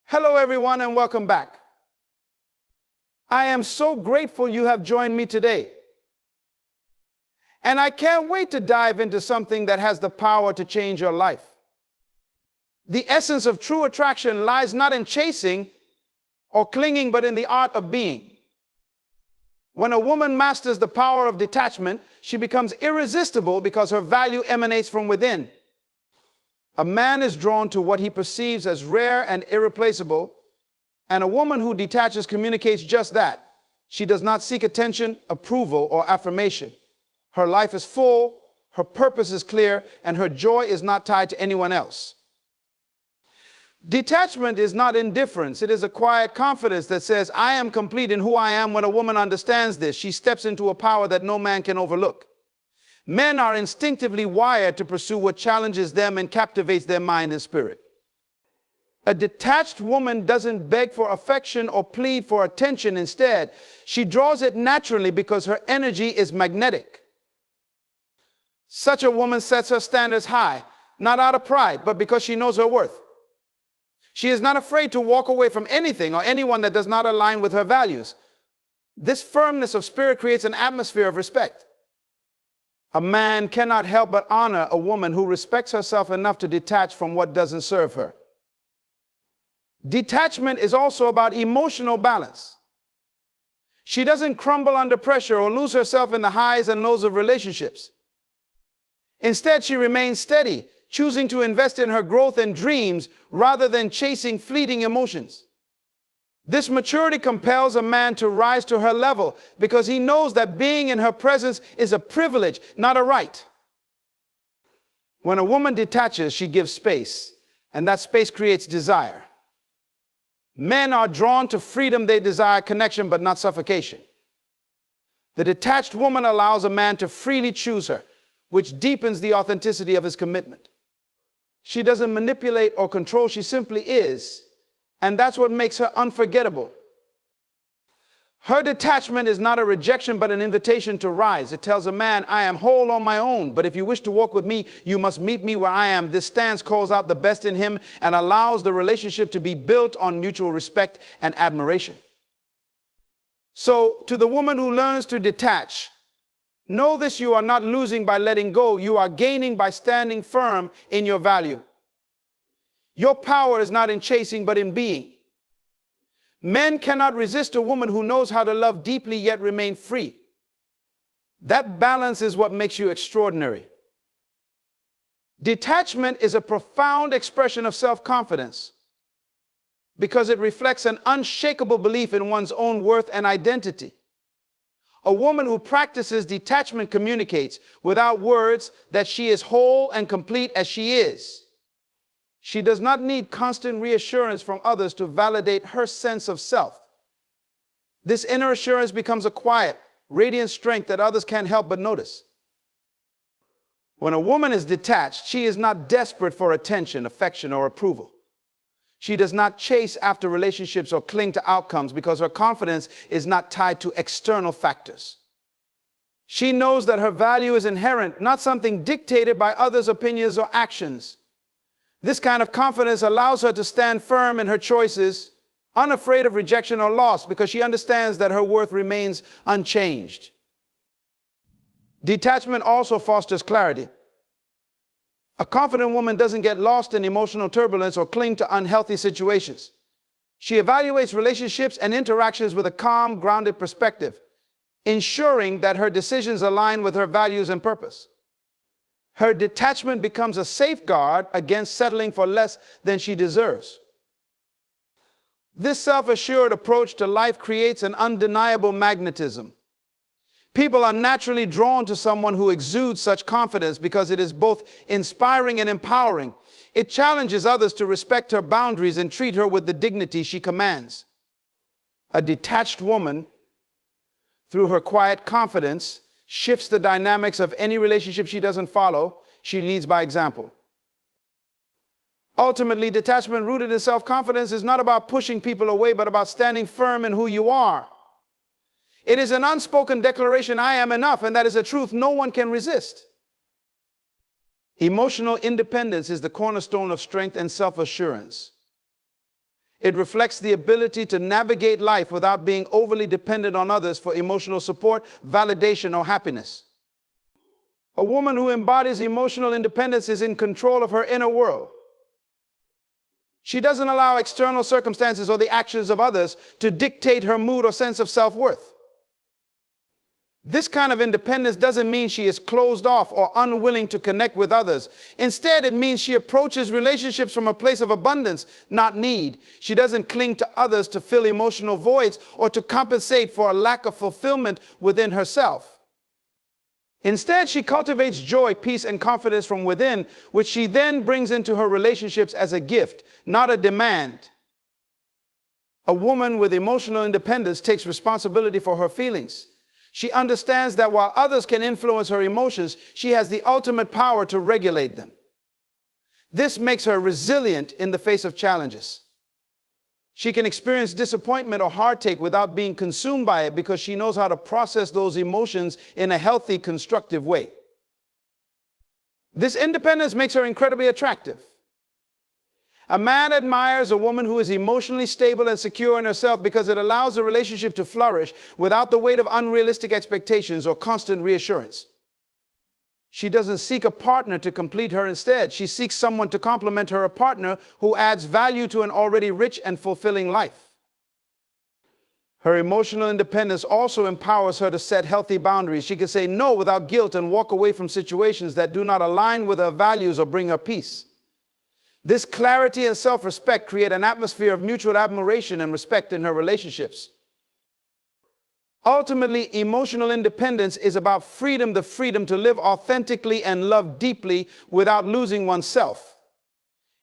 Hello, everyone, and welcome back. I am so grateful you have joined me today. And I can't wait to dive into something that has the power to change your life. The essence of true attraction lies not in chasing or clinging, but in the art of being. When a woman masters the power of detachment, she becomes irresistible because her value emanates from within. A man is drawn to what he perceives as rare and irreplaceable, and a woman who detaches communicates just that. She does not seek attention, approval, or affirmation. Her life is full, her purpose is clear, and her joy is not tied to anyone else. Detachment is not indifference. It is a quiet confidence that says, I am complete in who I am. When a woman understands this, she steps into a power that no man can overlook. Men are instinctively wired to pursue what challenges them and captivates their mind and spirit. A detached woman doesn't beg for affection or plead for attention. Instead, she draws it naturally because her energy is magnetic. Such a woman sets her standards high, not out of pride, but because she knows her worth. She is not afraid to walk away from anything or anyone that does not align with her values. This firmness of spirit creates an atmosphere of respect. A man cannot help but honor a woman who respects herself enough to detach from what doesn't serve her. Detachment is also about emotional balance. She doesn't crumble under pressure or lose herself in the highs and lows of relationships. Instead, she remains steady, choosing to invest in her growth and dreams rather than chasing fleeting emotions. This maturity compels a man to rise to her level because he knows that being in her presence is a privilege, not a right. When a woman detaches, she gives space, and that space creates desire. Men are drawn to freedom. They desire connection, but not suffocation. The detached woman allows a man to freely choose her, which deepens the authenticity of his commitment. She doesn't manipulate or control. She simply is. And that's what makes her unforgettable. Her detachment is not a rejection, but an invitation to rise. It tells a man, I am whole on my own, but if you wish to walk with me, you must meet me where I am. This stance calls out the best in him and allows the relationship to be built on mutual respect and admiration. So, to the woman who learns to detach, know this: you are not losing by letting go. You are gaining by standing firm in your value. Your power is not in chasing, but in being. Men cannot resist a woman who knows how to love deeply yet remain free. That balance is what makes you extraordinary. Detachment is a profound expression of self-confidence because it reflects an unshakable belief in one's own worth and identity. A woman who practices detachment communicates without words that she is whole and complete as she is. She does not need constant reassurance from others to validate her sense of self. This inner assurance becomes a quiet, radiant strength that others can't help but notice. When a woman is detached, she is not desperate for attention, affection, or approval. She does not chase after relationships or cling to outcomes because her confidence is not tied to external factors. She knows that her value is inherent, not something dictated by others' opinions or actions. This kind of confidence allows her to stand firm in her choices, unafraid of rejection or loss, because she understands that her worth remains unchanged. Detachment also fosters clarity. A confident woman doesn't get lost in emotional turbulence or cling to unhealthy situations. She evaluates relationships and interactions with a calm, grounded perspective, ensuring that her decisions align with her values and purpose. Her detachment becomes a safeguard against settling for less than she deserves. This self-assured approach to life creates an undeniable magnetism. People are naturally drawn to someone who exudes such confidence because it is both inspiring and empowering. It challenges others to respect her boundaries and treat her with the dignity she commands. A detached woman, through her quiet confidence, shifts the dynamics of any relationship she doesn't follow. She leads by example. Ultimately, detachment rooted in self-confidence is not about pushing people away, but about standing firm in who you are. It is an unspoken declaration, I am enough, and that is a truth no one can resist. Emotional independence is the cornerstone of strength and self-assurance. It reflects the ability to navigate life without being overly dependent on others for emotional support, validation, or happiness. A woman who embodies emotional independence is in control of her inner world. She doesn't allow external circumstances or the actions of others to dictate her mood or sense of self-worth. This kind of independence doesn't mean she is closed off or unwilling to connect with others. Instead, it means she approaches relationships from a place of abundance, not need. She doesn't cling to others to fill emotional voids or to compensate for a lack of fulfillment within herself. Instead, she cultivates joy, peace, and confidence from within, which she then brings into her relationships as a gift, not a demand. A woman with emotional independence takes responsibility for her feelings. She understands that while others can influence her emotions, she has the ultimate power to regulate them. This makes her resilient in the face of challenges. She can experience disappointment or heartache without being consumed by it because she knows how to process those emotions in a healthy, constructive way. This independence makes her incredibly attractive. A man admires a woman who is emotionally stable and secure in herself because it allows the relationship to flourish without the weight of unrealistic expectations or constant reassurance. She doesn't seek a partner to complete her. Instead, she seeks someone to complement her, a partner who adds value to an already rich and fulfilling life. Her emotional independence also empowers her to set healthy boundaries. She can say no without guilt and walk away from situations that do not align with her values or bring her peace. This clarity and self-respect create an atmosphere of mutual admiration and respect in her relationships. Ultimately, emotional independence is about freedom, the freedom to live authentically and love deeply without losing oneself.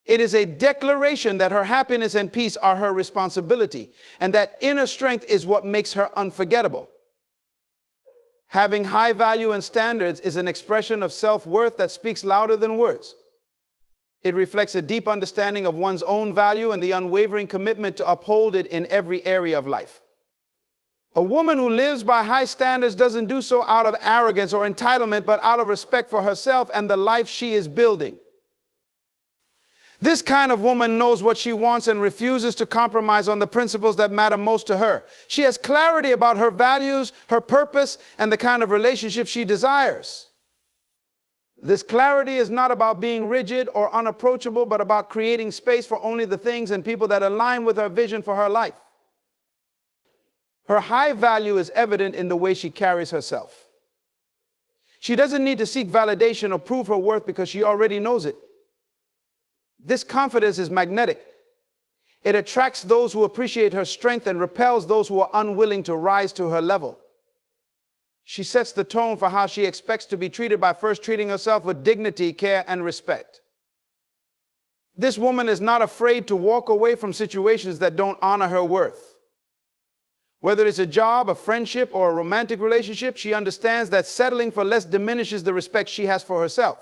It is a declaration that her happiness and peace are her responsibility, and that inner strength is what makes her unforgettable. Having high value and standards is an expression of self-worth that speaks louder than words. It reflects a deep understanding of one's own value and the unwavering commitment to uphold it in every area of life. A woman who lives by high standards doesn't do so out of arrogance or entitlement, but out of respect for herself and the life she is building. This kind of woman knows what she wants and refuses to compromise on the principles that matter most to her. She has clarity about her values, her purpose, and the kind of relationship she desires. This clarity is not about being rigid or unapproachable, but about creating space for only the things and people that align with her vision for her life. Her high value is evident in the way she carries herself. She doesn't need to seek validation or prove her worth because she already knows it. This confidence is magnetic. It attracts those who appreciate her strength and repels those who are unwilling to rise to her level. She sets the tone for how she expects to be treated by first treating herself with dignity, care, and respect. This woman is not afraid to walk away from situations that don't honor her worth. Whether it's a job, a friendship, or a romantic relationship, she understands that settling for less diminishes the respect she has for herself.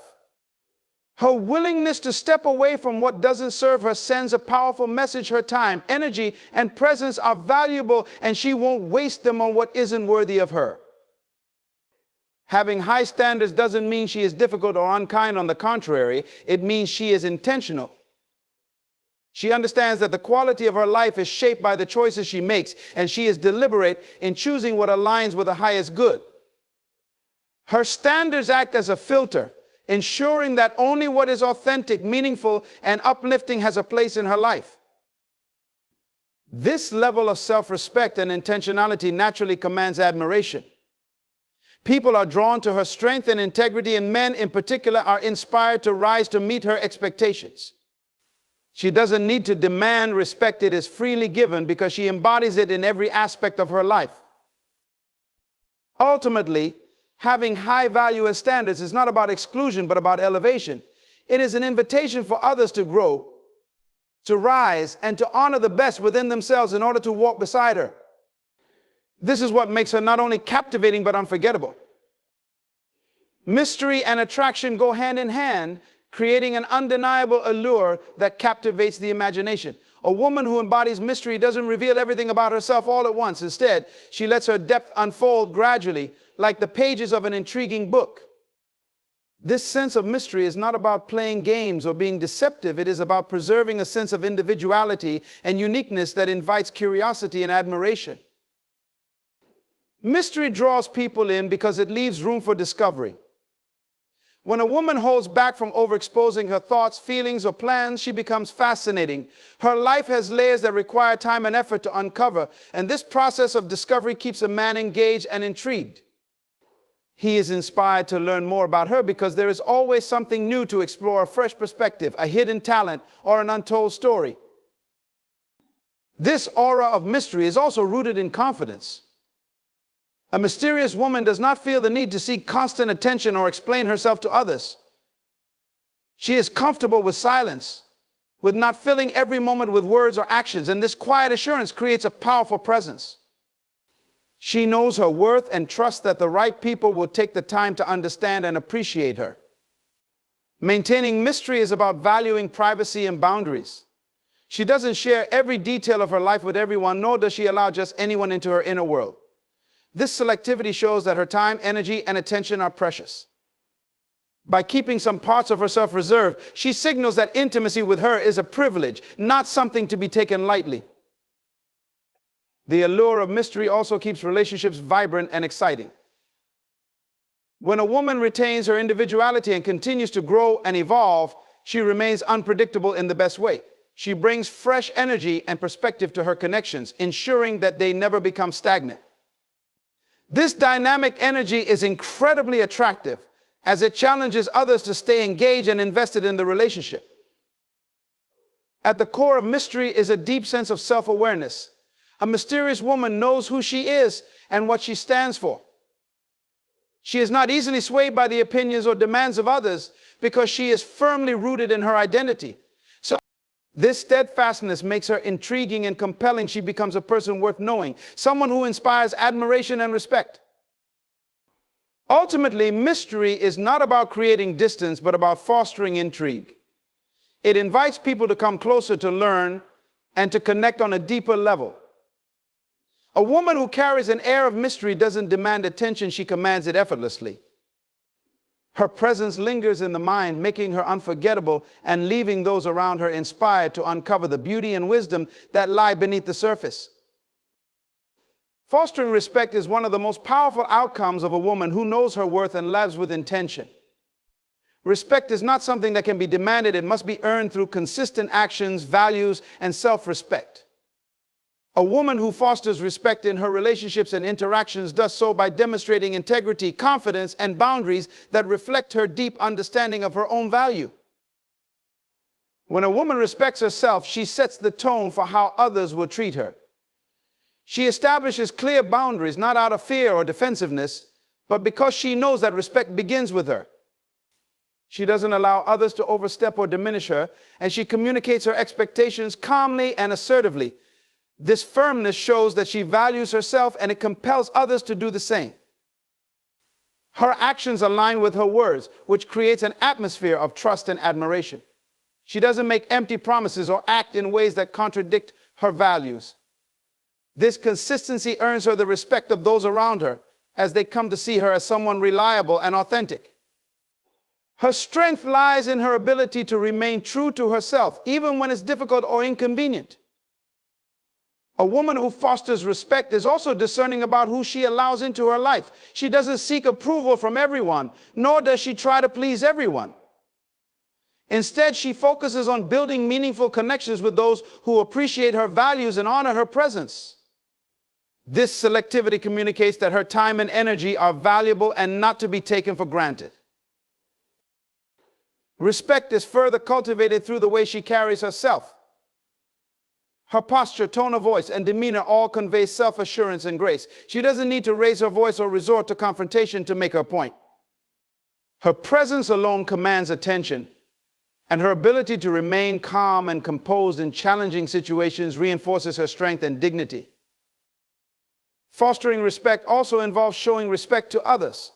Her willingness to step away from what doesn't serve her sends a powerful message. Her time, energy, and presence are valuable, and she won't waste them on what isn't worthy of her. Having high standards doesn't mean she is difficult or unkind. On the contrary, it means she is intentional. She understands that the quality of her life is shaped by the choices she makes, and she is deliberate in choosing what aligns with the highest good. Her standards act as a filter, ensuring that only what is authentic, meaningful, and uplifting has a place in her life. This level of self-respect and intentionality naturally commands admiration. People are drawn to her strength and integrity, and men in particular are inspired to rise to meet her expectations. She doesn't need to demand respect. It is freely given because she embodies it in every aspect of her life. Ultimately, having high value and standards is not about exclusion, but about elevation. It is an invitation for others to grow, to rise, and to honor the best within themselves in order to walk beside her. This is what makes her not only captivating, but unforgettable. Mystery and attraction go hand in hand, creating an undeniable allure that captivates the imagination. A woman who embodies mystery doesn't reveal everything about herself all at once. Instead, she lets her depth unfold gradually, like the pages of an intriguing book. This sense of mystery is not about playing games or being deceptive. It is about preserving a sense of individuality and uniqueness that invites curiosity and admiration. Mystery draws people in because it leaves room for discovery. When a woman holds back from overexposing her thoughts, feelings, or plans, she becomes fascinating. Her life has layers that require time and effort to uncover, and this process of discovery keeps a man engaged and intrigued. He is inspired to learn more about her because there is always something new to explore, a fresh perspective, a hidden talent, or an untold story. This aura of mystery is also rooted in confidence. A mysterious woman does not feel the need to seek constant attention or explain herself to others. She is comfortable with silence, with not filling every moment with words or actions, and this quiet assurance creates a powerful presence. She knows her worth and trusts that the right people will take the time to understand and appreciate her. Maintaining mystery is about valuing privacy and boundaries. She doesn't share every detail of her life with everyone, nor does she allow just anyone into her inner world. This selectivity shows that her time, energy, and attention are precious. By keeping some parts of herself reserved, she signals that intimacy with her is a privilege, not something to be taken lightly. The allure of mystery also keeps relationships vibrant and exciting. When a woman retains her individuality and continues to grow and evolve, she remains unpredictable in the best way. She brings fresh energy and perspective to her connections, ensuring that they never become stagnant. This dynamic energy is incredibly attractive as it challenges others to stay engaged and invested in the relationship. At the core of mystery is a deep sense of self-awareness. A mysterious woman knows who she is and what she stands for. She is not easily swayed by the opinions or demands of others because she is firmly rooted in her identity. So this steadfastness makes her intriguing and compelling. She becomes a person worth knowing, someone who inspires admiration and respect. Ultimately, mystery is not about creating distance, but about fostering intrigue. It invites people to come closer, to learn, and to connect on a deeper level. A woman who carries an air of mystery doesn't demand attention, she commands it effortlessly. Her presence lingers in the mind, making her unforgettable and leaving those around her inspired to uncover the beauty and wisdom that lie beneath the surface. Fostering respect is one of the most powerful outcomes of a woman who knows her worth and lives with intention. Respect is not something that can be demanded, it must be earned through consistent actions, values, and self-respect. A woman who fosters respect in her relationships and interactions does so by demonstrating integrity, confidence, and boundaries that reflect her deep understanding of her own value. When a woman respects herself, she sets the tone for how others will treat her. She establishes clear boundaries, not out of fear or defensiveness, but because she knows that respect begins with her. She doesn't allow others to overstep or diminish her, and she communicates her expectations calmly and assertively. This firmness shows that she values herself, and it compels others to do the same. Her actions align with her words, which creates an atmosphere of trust and admiration. She doesn't make empty promises or act in ways that contradict her values. This consistency earns her the respect of those around her as they come to see her as someone reliable and authentic. Her strength lies in her ability to remain true to herself, even when it's difficult or inconvenient. A woman who fosters respect is also discerning about who she allows into her life. She doesn't seek approval from everyone, nor does she try to please everyone. Instead, she focuses on building meaningful connections with those who appreciate her values and honor her presence. This selectivity communicates that her time and energy are valuable and not to be taken for granted. Respect is further cultivated through the way she carries herself. Her posture, tone of voice, and demeanor all convey self-assurance and grace. She doesn't need to raise her voice or resort to confrontation to make her point. Her presence alone commands attention, and her ability to remain calm and composed in challenging situations reinforces her strength and dignity. Fostering respect also involves showing respect to others.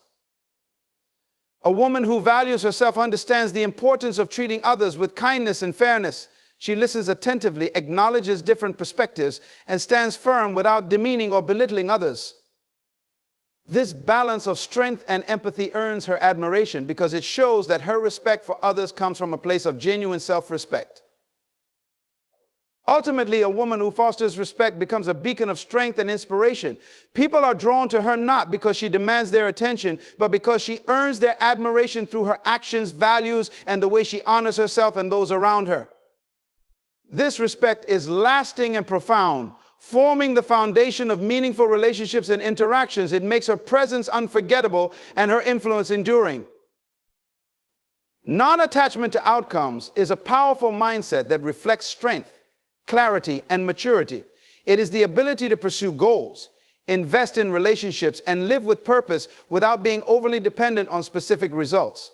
A woman who values herself understands the importance of treating others with kindness and fairness. She listens attentively, acknowledges different perspectives, and stands firm without demeaning or belittling others. This balance of strength and empathy earns her admiration because it shows that her respect for others comes from a place of genuine self-respect. Ultimately, a woman who fosters respect becomes a beacon of strength and inspiration. People are drawn to her not because she demands their attention, but because she earns their admiration through her actions, values, and the way she honors herself and those around her. This respect is lasting and profound, forming the foundation of meaningful relationships and interactions. It makes her presence unforgettable and her influence enduring. Non-attachment to outcomes is a powerful mindset that reflects strength, clarity, and maturity. It is the ability to pursue goals, invest in relationships, and live with purpose without being overly dependent on specific results.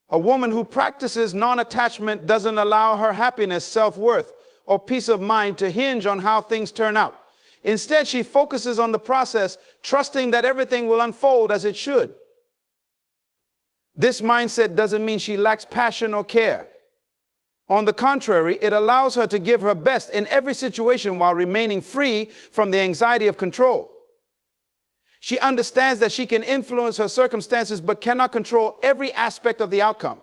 A woman who practices non-attachment doesn't allow her happiness, self-worth, or peace of mind to hinge on how things turn out. Instead, she focuses on the process, trusting that everything will unfold as it should. This mindset doesn't mean she lacks passion or care. On the contrary, it allows her to give her best in every situation while remaining free from the anxiety of control. She understands that she can influence her circumstances but cannot control every aspect of the outcome.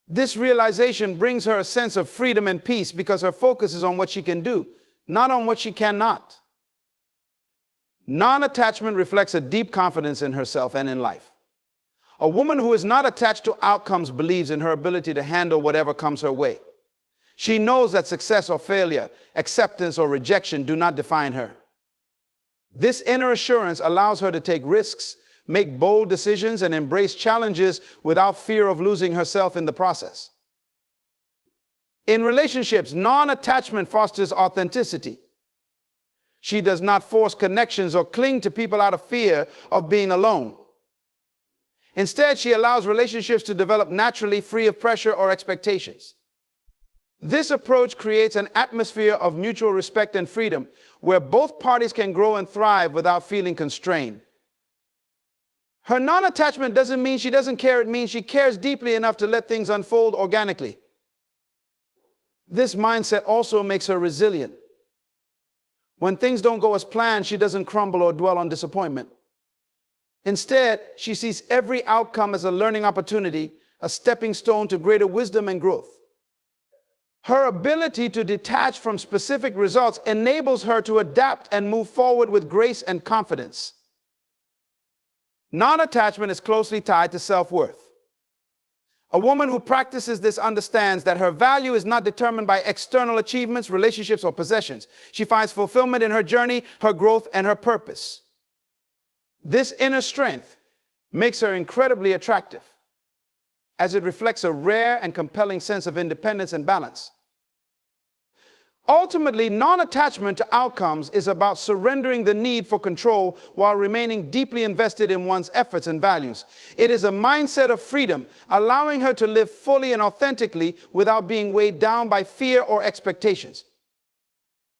This realization brings her a sense of freedom and peace because her focus is on what she can do, not on what she cannot. Non-attachment reflects a deep confidence in herself and in life. A woman who is not attached to outcomes believes in her ability to handle whatever comes her way. She knows that success or failure, acceptance or rejection do not define her. This inner assurance allows her to take risks, make bold decisions, and embrace challenges without fear of losing herself in the process. In relationships, non-attachment fosters authenticity. She does not force connections or cling to people out of fear of being alone. Instead, she allows relationships to develop naturally, free of pressure or expectations. This approach creates an atmosphere of mutual respect and freedom, where both parties can grow and thrive without feeling constrained. Her non-attachment doesn't mean she doesn't care. It means she cares deeply enough to let things unfold organically. This mindset also makes her resilient. When things don't go as planned, she doesn't crumble or dwell on disappointment. Instead, she sees every outcome as a learning opportunity, a stepping stone to greater wisdom and growth. Her ability to detach from specific results enables her to adapt and move forward with grace and confidence. Non-attachment is closely tied to self-worth. A woman who practices this understands that her value is not determined by external achievements, relationships, or possessions. She finds fulfillment in her journey, her growth, and her purpose. This inner strength makes her incredibly attractive, as it reflects a rare and compelling sense of independence and balance. Ultimately, non-attachment to outcomes is about surrendering the need for control while remaining deeply invested in one's efforts and values. It is a mindset of freedom, allowing her to live fully and authentically without being weighed down by fear or expectations.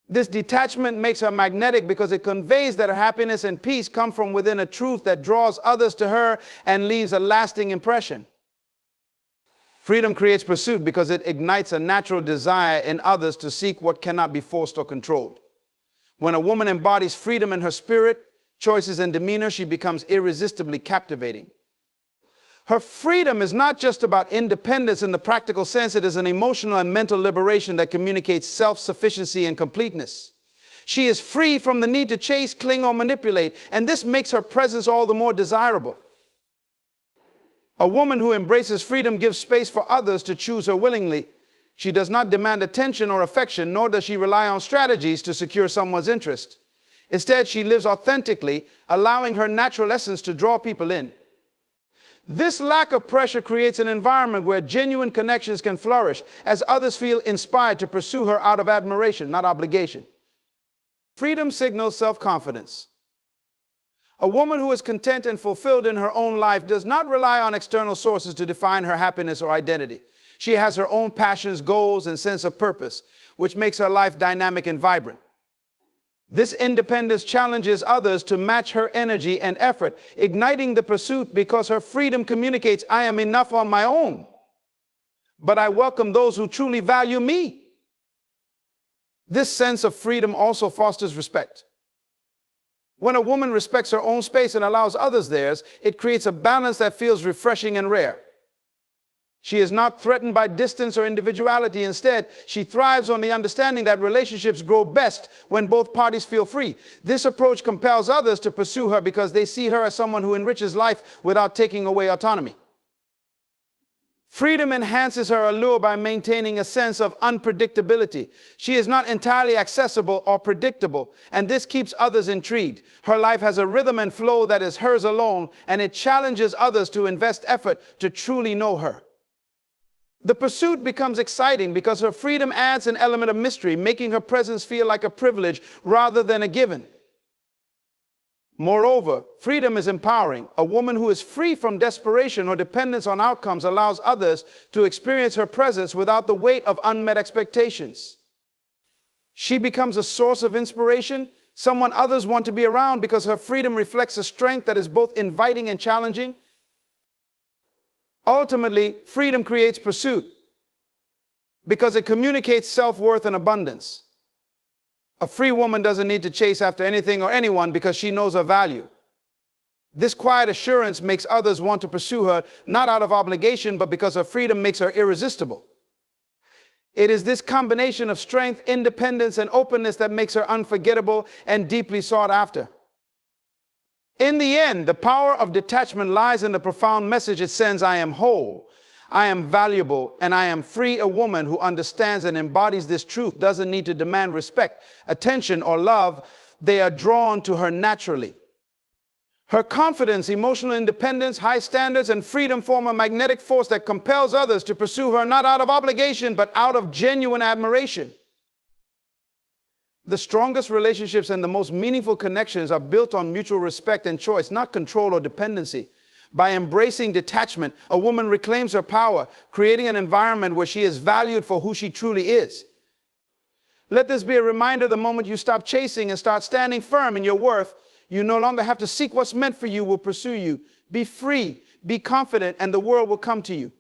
This detachment makes her magnetic because it conveys that her happiness and peace come from within a truth that draws others to her and leaves a lasting impression. Freedom creates pursuit because it ignites a natural desire in others to seek what cannot be forced or controlled. When a woman embodies freedom in her spirit, choices, and demeanor, she becomes irresistibly captivating. Her freedom is not just about independence in the practical sense. It is an emotional and mental liberation that communicates self-sufficiency and completeness. She is free from the need to chase, cling, or manipulate, and this makes her presence all the more desirable. A woman who embraces freedom gives space for others to choose her willingly. She does not demand attention or affection, nor does she rely on strategies to secure someone's interest. Instead, she lives authentically, allowing her natural essence to draw people in. This lack of pressure creates an environment where genuine connections can flourish, as others feel inspired to pursue her out of admiration, not obligation. Freedom signals self-confidence. A woman who is content and fulfilled in her own life does not rely on external sources to define her happiness or identity. She has her own passions, goals, and sense of purpose, which makes her life dynamic and vibrant. This independence challenges others to match her energy and effort, igniting the pursuit because her freedom communicates, I am enough on my own, but I welcome those who truly value me. This sense of freedom also fosters respect. When a woman respects her own space and allows others theirs, it creates a balance that feels refreshing and rare. She is not threatened by distance or individuality. Instead, she thrives on the understanding that relationships grow best when both parties feel free. This approach compels others to pursue her because they see her as someone who enriches life without taking away autonomy. Freedom enhances her allure by maintaining a sense of unpredictability. She is not entirely accessible or predictable, and this keeps others intrigued. Her life has a rhythm and flow that is hers alone, and it challenges others to invest effort to truly know her. The pursuit becomes exciting because her freedom adds an element of mystery, making her presence feel like a privilege rather than a given. Moreover, freedom is empowering. A woman who is free from desperation or dependence on outcomes allows others to experience her presence without the weight of unmet expectations. She becomes a source of inspiration, someone others want to be around because her freedom reflects a strength that is both inviting and challenging. Ultimately, freedom creates pursuit because it communicates self-worth and abundance. A free woman doesn't need to chase after anything or anyone because she knows her value. This quiet assurance makes others want to pursue her, not out of obligation, but because her freedom makes her irresistible. It is this combination of strength, independence, and openness that makes her unforgettable and deeply sought after. In the end, the power of detachment lies in the profound message it sends: I am whole, I am valuable, and I am free. A woman who understands and embodies this truth doesn't need to demand respect, attention, or love. They are drawn to her naturally. Her confidence, emotional independence, high standards, and freedom form a magnetic force that compels others to pursue her not out of obligation, but out of genuine admiration. The strongest relationships and the most meaningful connections are built on mutual respect and choice, not control or dependency. By embracing detachment, a woman reclaims her power, creating an environment where she is valued for who she truly is. Let this be a reminder: the moment you stop chasing and start standing firm in your worth, you no longer have to seek what's meant for you will pursue you. Be free, be confident, and the world will come to you.